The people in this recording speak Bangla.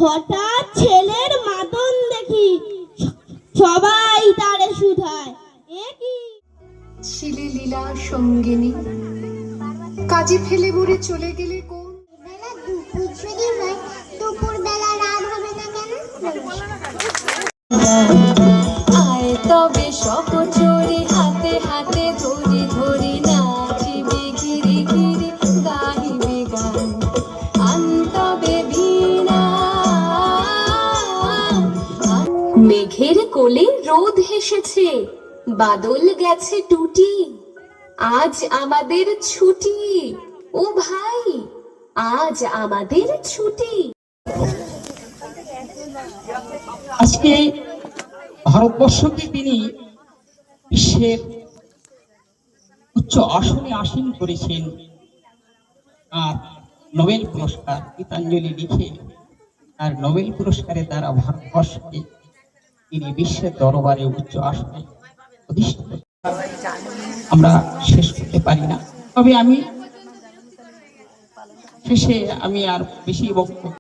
হঠাৎ ছেলের মাদন দেখি, সবাই তারে শুধায়, এ কি? ছিলে লীলা সঙ্গিনী, কাজে ফেলে বুড়ে চলে গেলে কোন? বেলা দুপুর যদি হয়, দুপুর বেলা রাত হবে না কেন? আয় তবে সহচরে হাতে হাতে ধরি ধরি নাচিবে ঘিরি ঘিরি গাহিবে গান। আনতবে বীণা। মেঘের কোলে রোদ হেসেছে, বাদল গেছে টুটি, আজ আমাদের ছুটি। ও ভাই, আজ আমাদের ছুটি। আজকে ভারতবর্ষকে তিনি বিশ্বের উচ্চ আসনে আসীন করেছেন আর নোবেল পুরস্কার গীতাঞ্জলি লিখে আর নোবেল পুরস্কারে দ্বারা ভারতবর্ষকে তিনি বিশ্বের দরবারে উচ্চ আসনে প্রতিষ্ঠিত। আমরা শেষ করতে পারি না, তবে আমি শেষে আর বেশি বক্তব্য